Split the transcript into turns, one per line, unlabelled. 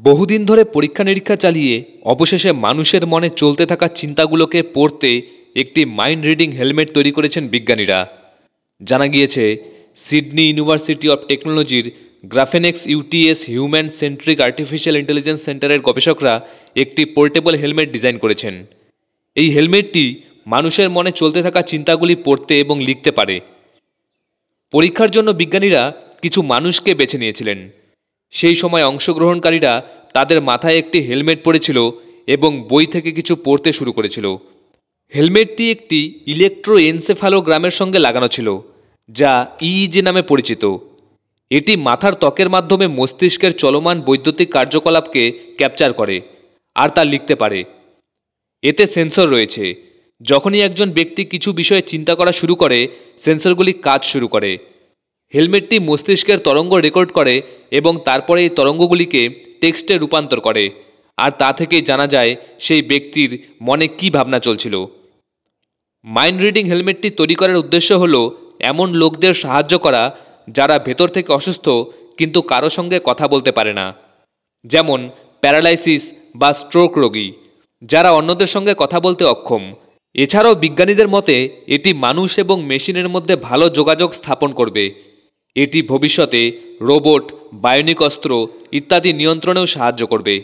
বহুদিন ধরে পরীক্ষা নিরীক্ষা চালিয়ে অবশেষে মানুষের মনে চলতে থাকা চিন্তাগুলোকে পড়তে একটি মাইন্ড রিডিং হেলমেট তৈরি করেছেন বিজ্ঞানীরা। জানা গিয়েছে সিডনি ইউনিভার্সিটি অব টেকনোলজির GrapheneX UTS human centric artificial intelligence সেন্টারের গবেষকরা একটি পোর্টেবল হেলমেট ডিজাইন করেছেন। এই হেলমেটটি মানুষের মনে চলতে থাকা চিন্তাগুলি পড়তে এবং লিখতে পারে। পরীক্ষার জন্য বিজ্ঞানীরা কিছু মানুষকে বেছে নিয়েছিলেন। সেই সময় অংশগ্রহণকারীরা তাদের মাথায় একটি হেলমেট পরেছিল এবং বই থেকে কিছু পড়তে শুরু করেছিল। হেলমেটটি একটি ইলেকট্রোএনসেফালোগ্রামের সঙ্গে লাগানো ছিল, যা ইইজি নামে পরিচিত। এটি মাথার ত্বকের মাধ্যমে মস্তিষ্কের চলমান বৈদ্যুতিক কার্যকলাপকে ক্যাপচার করে আর তা লিখতে পারে। এতে সেন্সর রয়েছে। যখনই একজন ব্যক্তি কিছু বিষয়ে চিন্তা করা শুরু করে, সেন্সরগুলি কাজ শুরু করে। হেলমেটটি মস্তিষ্কের তরঙ্গ রেকর্ড করে এবং তারপরে এই তরঙ্গগুলিকে টেক্সটে রূপান্তর করে, আর তা থেকেই জানা যায় সেই ব্যক্তির মনে কী ভাবনা চলছিল। মাইন্ড রিডিং হেলমেটটি তৈরি করার উদ্দেশ্য হল এমন লোকদের সাহায্য করা যারা ভেতর থেকে অসুস্থ কিন্তু কারো সঙ্গে কথা বলতে পারে না, যেমন প্যারালাইসিস বা স্ট্রোক রোগী, যারা অন্যদের সঙ্গে কথা বলতে অক্ষম। এছাড়াও বিজ্ঞানীদের মতে এটি মানুষ এবং মেশিনের মধ্যে ভালো যোগাযোগ স্থাপন করবে। এটি ভবিষ্যতে রোবট, বায়োনিক অস্ত্র ইত্যাদি নিয়ন্ত্রণেও সাহায্য করবে।